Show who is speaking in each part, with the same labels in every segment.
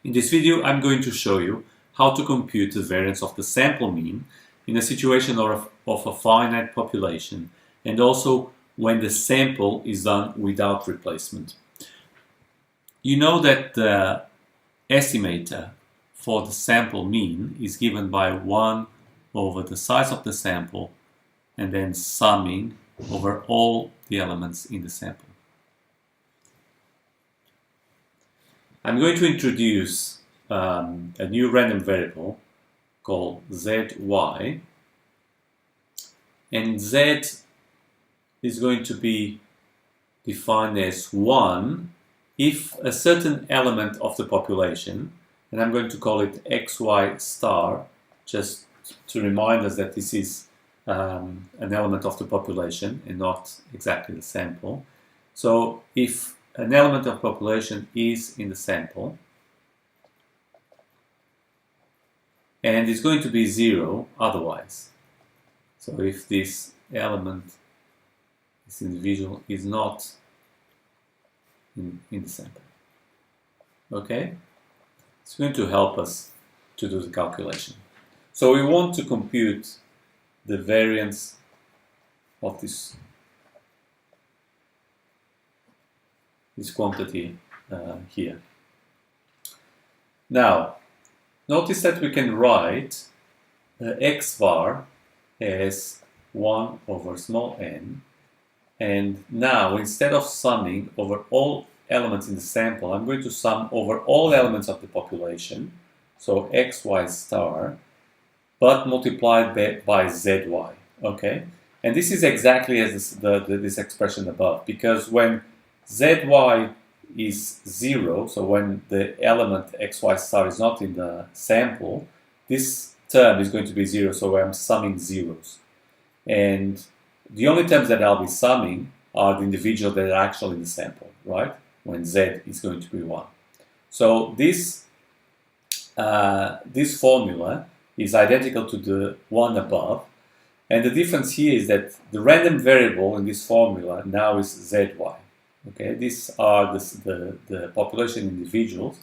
Speaker 1: In this video, I'm going to show you how to compute the variance of the sample mean in a situation of a finite population, and also when the sample is done without replacement. You know that the estimator for the sample mean is given by 1 over the size of the sample and then summing over all the elements in the sample. I'm going to introduce a new random variable called zy, and z is going to be defined as 1 if a certain element of the population, and I'm going to call it xy star, just to remind us that this is an element of the population and not exactly the sample. So if an element of population is in the sample and is going to be 0 otherwise. So if this element, this individual, is not in the sample. Okay? It's going to help us to do the calculation. So we want to compute the variance of this quantity here. Now, notice that we can write x bar as 1 over small n, and now instead of summing over all elements in the sample, I'm going to sum over all elements of the population, so xy star, but multiplied by zy, okay? And this is exactly as this expression above, because when zy is 0, so when the element xy star is not in the sample, this term is going to be 0, so I'm summing zeros. And the only terms that I'll be summing are the individuals that are actually in the sample, right? When z is going to be 1. So this formula is identical to the one above, and the difference here is that the random variable in this formula now is zy. Okay, these are the population individuals.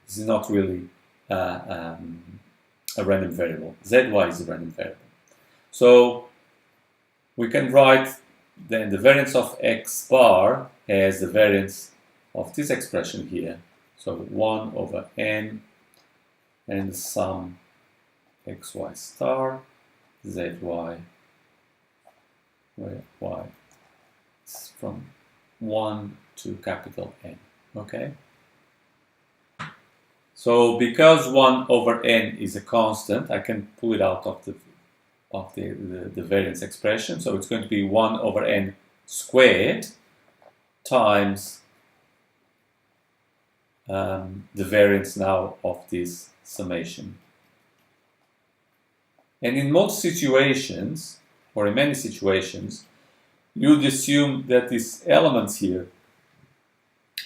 Speaker 1: This is not really a random variable. Zy is a random variable. So we can write then the variance of x bar as the variance of this expression here. So 1 over n and the sum xy star zy, where y is from 1 to capital N. Okay? So because 1 over n is a constant, I can pull it out of the variance expression. So it's going to be 1 over n squared times the variance now of this summation. And in most situations, or in many situations, you'd assume that these elements here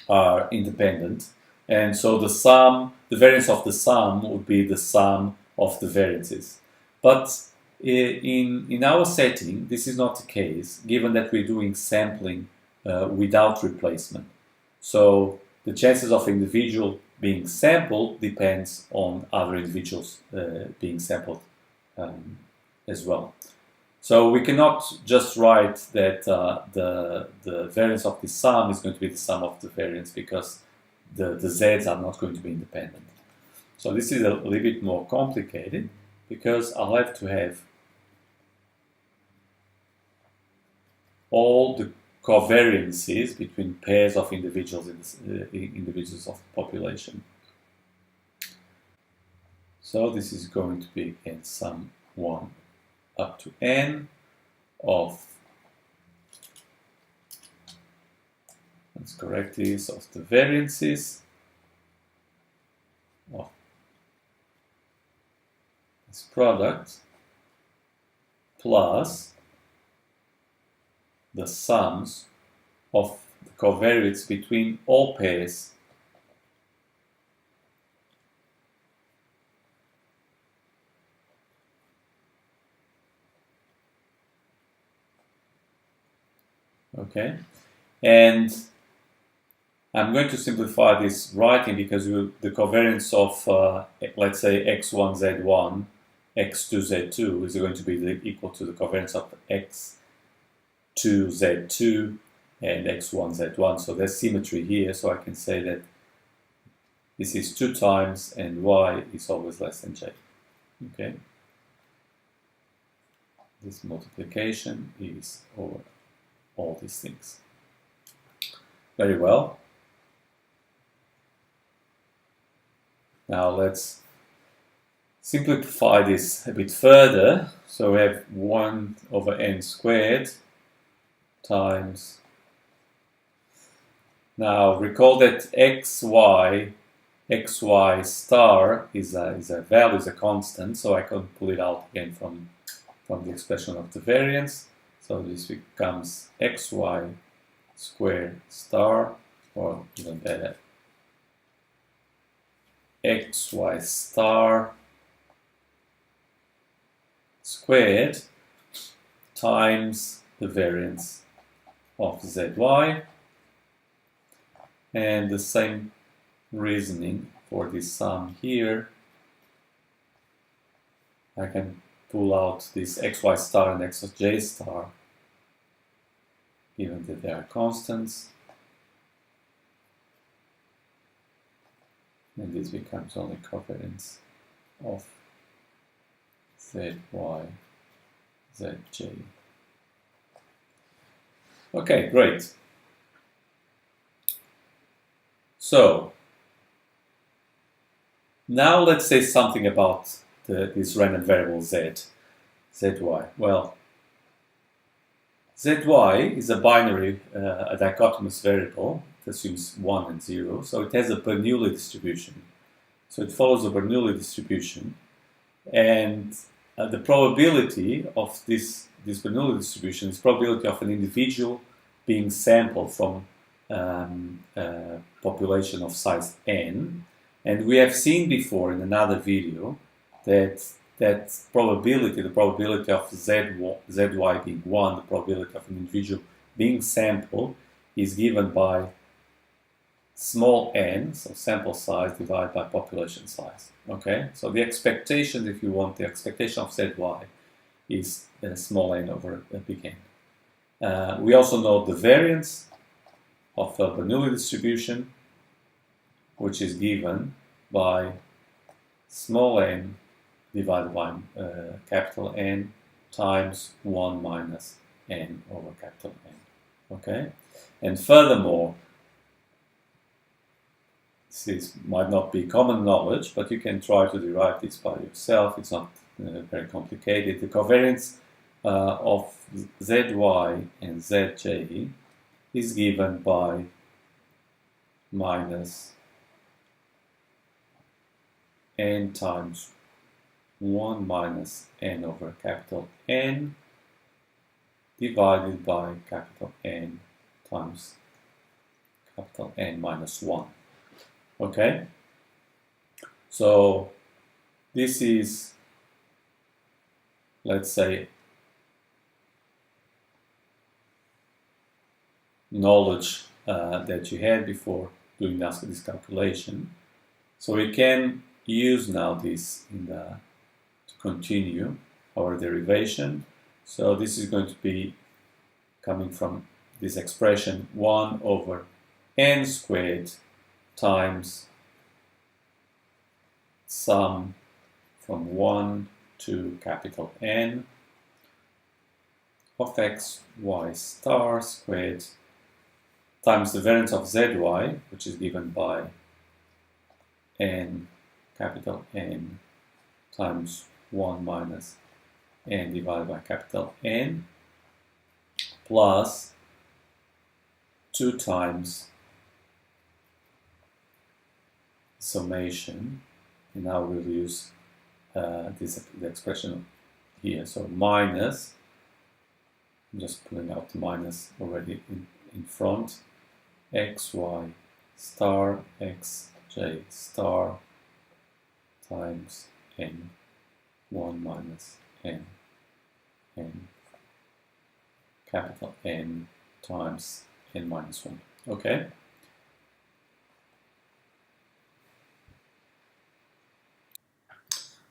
Speaker 1: are independent, and so the variance of the sum would be the sum of the variances. But in our setting, this is not the case, given that we're doing sampling without replacement. So the chances of individual being sampled depends on other individuals being sampled as well. So we cannot just write that the variance of the sum is going to be the sum of the variance, because the z's are not going to be independent. So this is a little bit more complicated, because I'll have to have all the covariances between pairs of individuals individuals of the population. So this is going to be again sum 1 up to n of, let's correct this, of the variances of this product plus the sums of the covariates between all pairs okay, and I'm going to simplify this writing because the covariance of, let's say, x1, z1, x2, z2 is going to be equal to the covariance of x2, z2, and x1, z1. So there's symmetry here, so I can say that this is 2 times and y is always less than j. Okay? This multiplication is over all these things. Very well. Now let's simplify this a bit further. So we have 1 over n squared times. Now recall that xy star is a value, is a constant, so I can pull it out again from the expression of the variance. So this becomes xy squared star, or even better, xy star squared times the variance of zy, and the same reasoning for this sum here. I can pull out this xy star and xj star, given that they are constants, and this becomes only covariance of zy, zj. Okay, great. So now let's say something about this random variable zy. Well, zy is a binary, a dichotomous variable. It assumes 1 and 0, so it has a Bernoulli distribution. So it follows a Bernoulli distribution, and the probability of this Bernoulli distribution is probability of an individual being sampled from a population of size n. And we have seen before in another video that probability, the probability of zy being 1, the probability of an individual being sampled, is given by small n, so sample size divided by population size. Okay, so the expectation, if you want, the expectation of zy is small n over big N. We also know the variance of the Bernoulli distribution, which is given by small n divided by capital N times 1 minus n over capital N. Okay, and furthermore, this might not be common knowledge, but you can try to derive this by yourself. It's not very complicated. The covariance of zy and zj is given by minus n times 1 minus n over capital N divided by capital N times capital N minus 1. Okay? So this is, let's say, knowledge that you had before doing this calculation. So we can use now this to continue our derivation. So this is going to be coming from this expression 1 over n squared times sum from 1 to capital N of xy star squared times the variance of zy, which is given by n capital N times 1 minus n divided by capital N plus 2 times summation, and now we'll use the expression here. So minus, I'm just pulling out the minus already in front, xy star xj star times n 1 minus n capital N times n minus 1. Okay,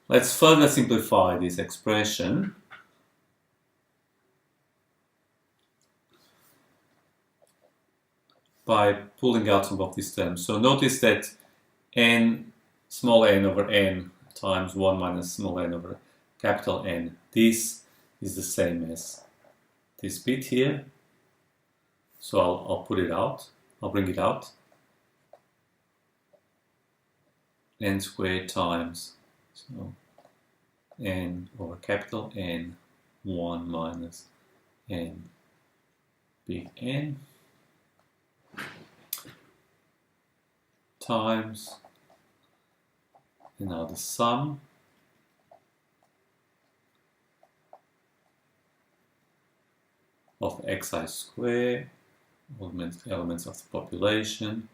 Speaker 1: Let's further simplify this expression by pulling out some of these terms. So notice that n, small n over n times 1 minus small n over capital N, this is the same as this bit here. So I'll put it out, I'll bring it out. N squared times, so n over capital N, 1 minus n big N, times, and now the sum of xi squared, elements of the population,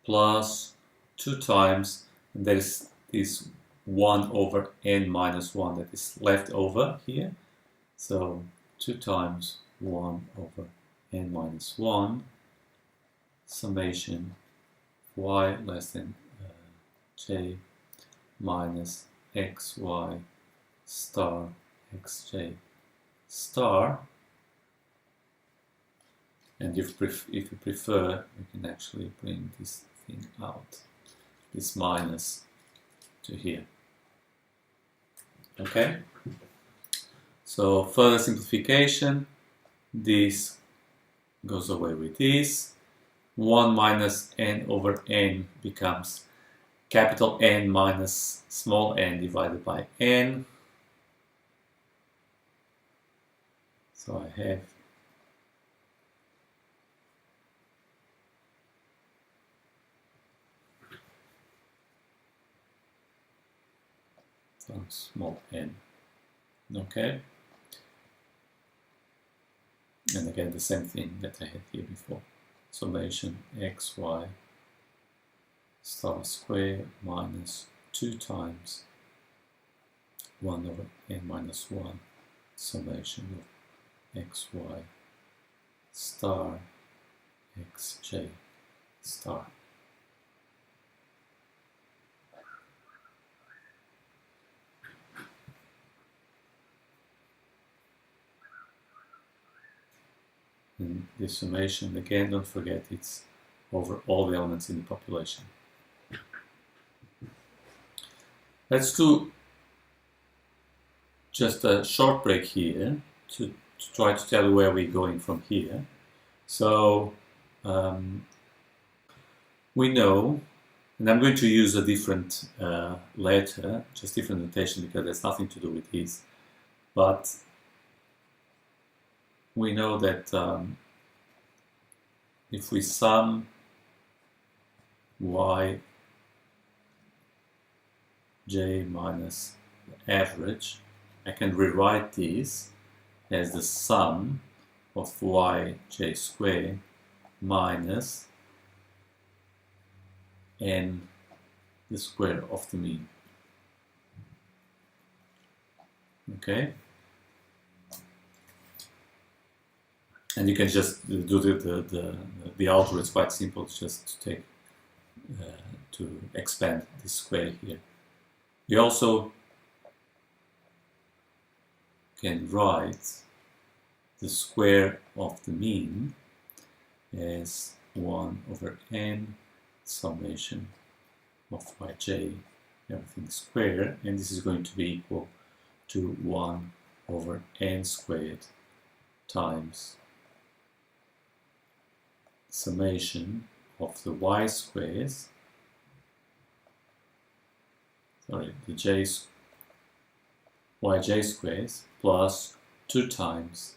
Speaker 1: plus 2 times, and there is this 1 over n minus 1 that is left over here. So 2 times 1 over n minus 1, summation y less than j minus xy star xj star. And if you prefer, you can actually bring this thing out, this minus to here. Okay? So further simplification, this goes away with this. 1 minus n over n becomes capital N minus small n divided by n. So I have small n. Okay? And again, the same thing that I had here before. Summation xy star square minus 2 times 1 over n minus 1 summation of xy star xj star. And this summation, again, don't forget, it's over all the elements in the population. Let's do just a short break here to try to tell you where we're going from here. So we know, and I'm going to use a different letter, just different notation because there's nothing to do with this, but we know that if we sum y j minus the average, I can rewrite this as the sum of y j squared minus n the square of the mean. Okay? And you can just do the algebra. It's quite simple. It's just to take to expand this square here. You also can write the square of the mean as 1 over n summation of yj, everything squared, and this is going to be equal to 1 over n squared times summation of the y squares, sorry, the yj squares plus 2 times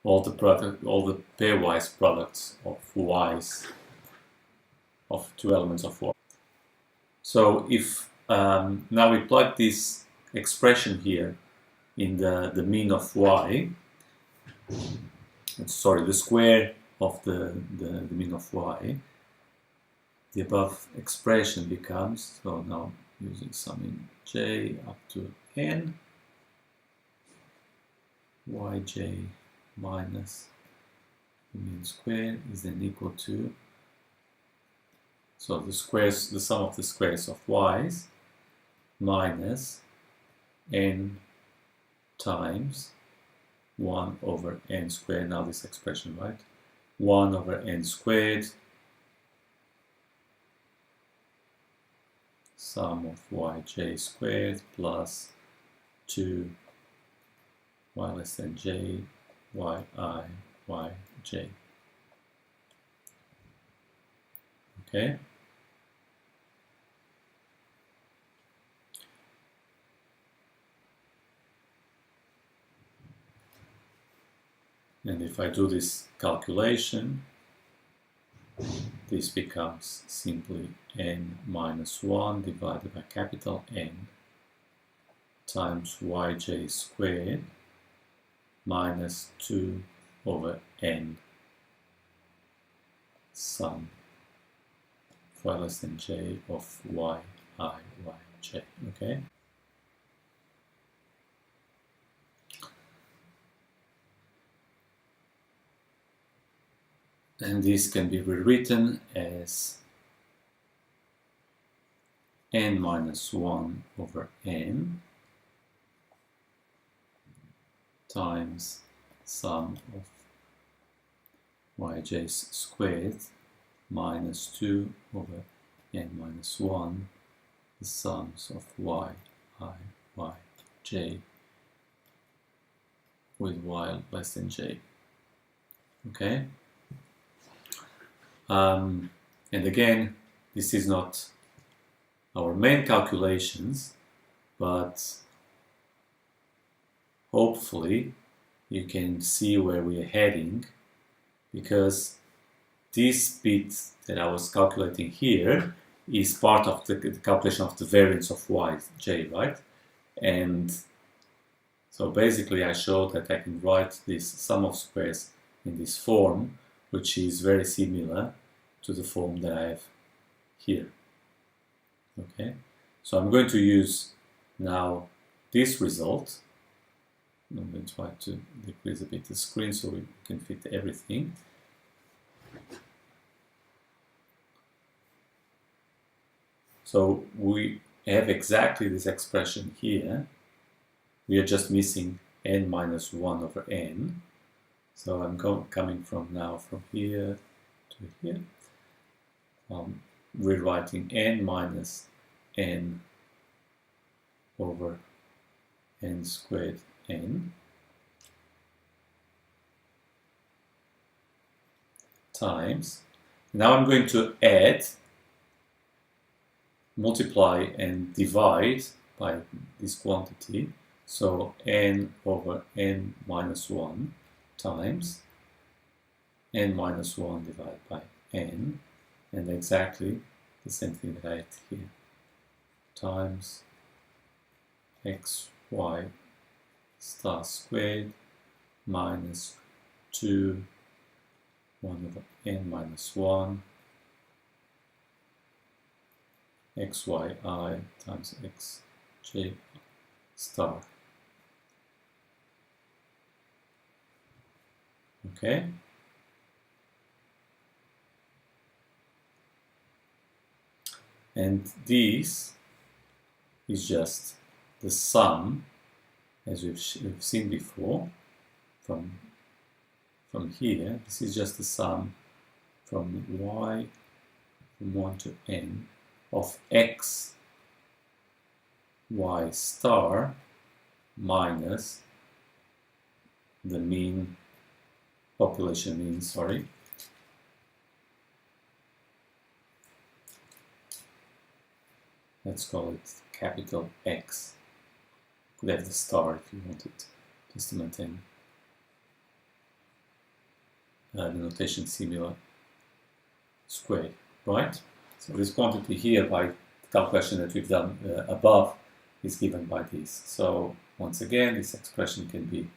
Speaker 1: all the pairwise products of y's, of two elements of y. So if now we plug this expression here in the mean of y, sorry, the square of the mean of y, the above expression becomes, so now using summing j up to n, yj minus the mean square is then equal to, so the squares, the sum of the squares of y's minus n times 1 over n squared, now this expression, right? 1 over n squared sum of yj squared plus 2 y less than j yi yj. Okay? And if I do this calculation, this becomes simply n minus 1 divided by capital N times yj squared minus 2 over n sum of y less than j of yi yj. Okay? And this can be rewritten as n minus 1 over n times sum of yj squared minus 2 over n minus 1, the sums of y yj with y less than j. Okay? And again, this is not our main calculations, but hopefully you can see where we are heading, because this bit that I was calculating here is part of the calculation of the variance of yj, right? And so basically I showed that I can write this sum of squares in this form, which is very similar to the form that I have here. Okay, so I'm going to use now this result. I'm going to try to decrease a bit the screen so we can fit everything. So we have exactly this expression here. We are just missing n minus 1 over n. So I'm coming from now from here to here. Rewriting n minus n over n squared n times. Now I'm going to add, multiply and divide by this quantity. So n over n minus 1 times n minus 1 divided by n, and exactly the same thing that I had here, times xy star squared minus 2 1 over n minus 1 xyi times xj star. Okay? And this is just the sum, as we've seen before, from here. This is just the sum from y from 1 to n of x y star minus the mean, population mean, sorry, let's call it capital X. Could have the star if you want it, just to maintain the notation similar squared, right? So this quantity here, by the calculation that we've done above, is given by this. So once again, this expression can be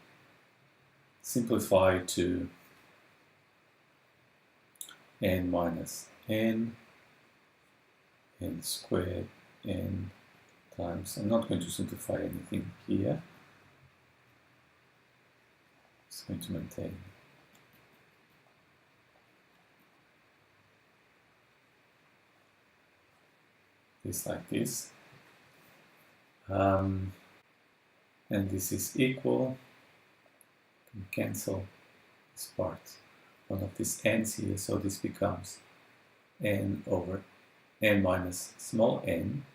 Speaker 1: simplified to n minus n squared n times, I'm not going to simplify anything here, it's going to maintain. This like this. And this is equal. Can cancel this part. One of these n's here, so this becomes n over n minus small n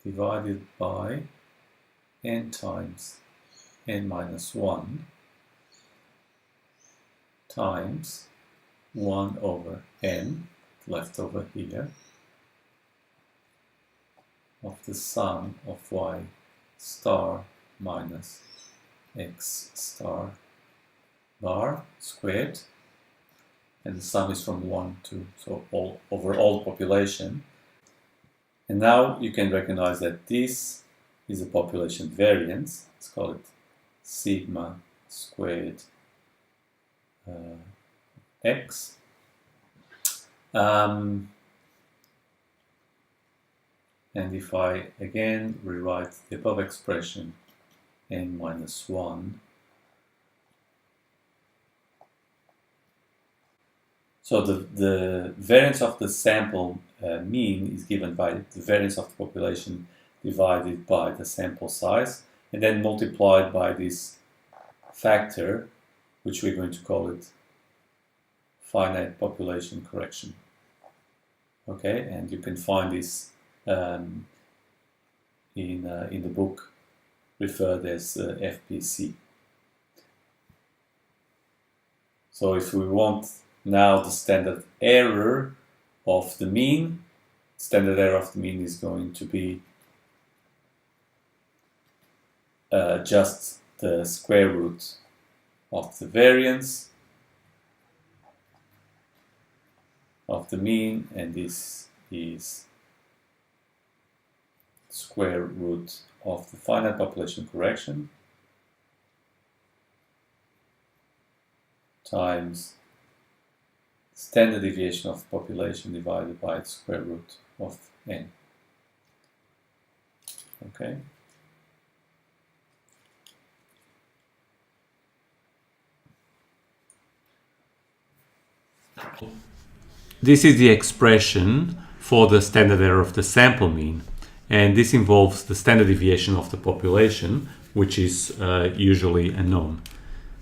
Speaker 1: divided by n times n minus 1 times 1 over n, left over here, of the sum of y star minus x star bar squared, and the sum is from 1 to, so all over all population. And now you can recognize that this is a population variance. Let's call it sigma squared x. And if I again rewrite the above expression n minus 1, so the variance of the sample mean is given by the variance of the population divided by the sample size, and then multiplied by this factor, which we're going to call it finite population correction. Okay, and you can find this in the book referred as FPC. So if we want now the standard error of the mean, standard error of the mean is going to be just the square root of the variance of the mean, and this is square root of the finite population correction times standard deviation of the population divided by the square root of n. Okay. This is the expression for the standard error of the sample mean, and this involves the standard deviation of the population, which is usually unknown.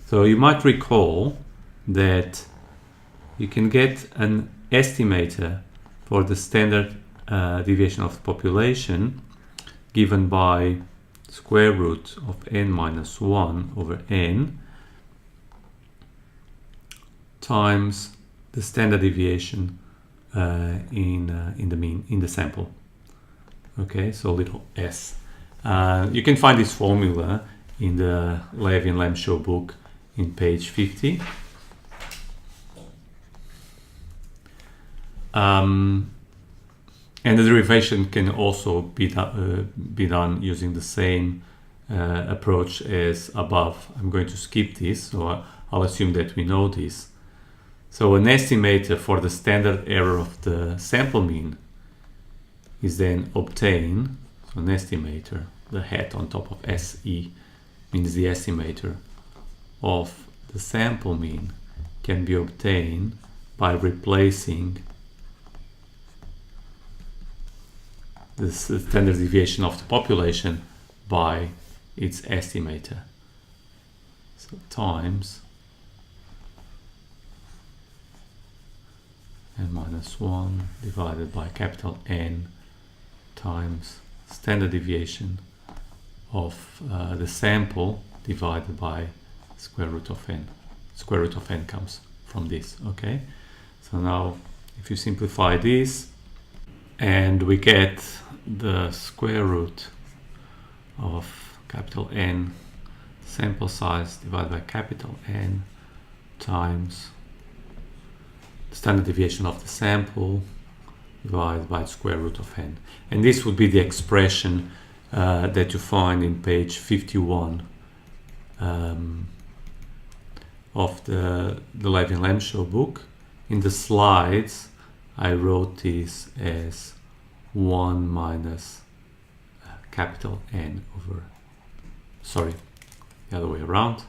Speaker 1: So you might recall that you can get an estimator for the standard deviation of the population given by square root of n minus 1 over n times the standard deviation in the mean, in the sample. Okay, so little s. You can find this formula in the Levy and Lamshaw book in page 50. And the derivation can also be done using the same approach as above. I'm going to skip this, so I'll assume that we know this. So an estimator for the standard error of the sample mean is then obtained. So an estimator, the hat on top of SE, means the estimator of the sample mean can be obtained by replacing the standard deviation of the population by its estimator. So times n minus 1 divided by capital N times standard deviation of the sample divided by square root of n. Square root of n comes from this, okay? So now if you simplify this, and we get the square root of capital N sample size divided by capital N times standard deviation of the sample divided by the square root of n. And this would be the expression that you find in page 51 of the Levy and Lamshaw book. In the slides, I wrote this as 1 minus capital N over, sorry, the other way around,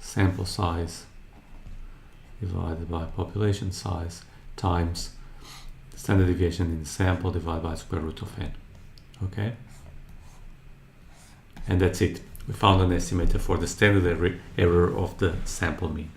Speaker 1: sample size divided by population size times standard deviation in the sample divided by square root of n. Okay? And that's it. We found an estimator for the standard error of the sample mean.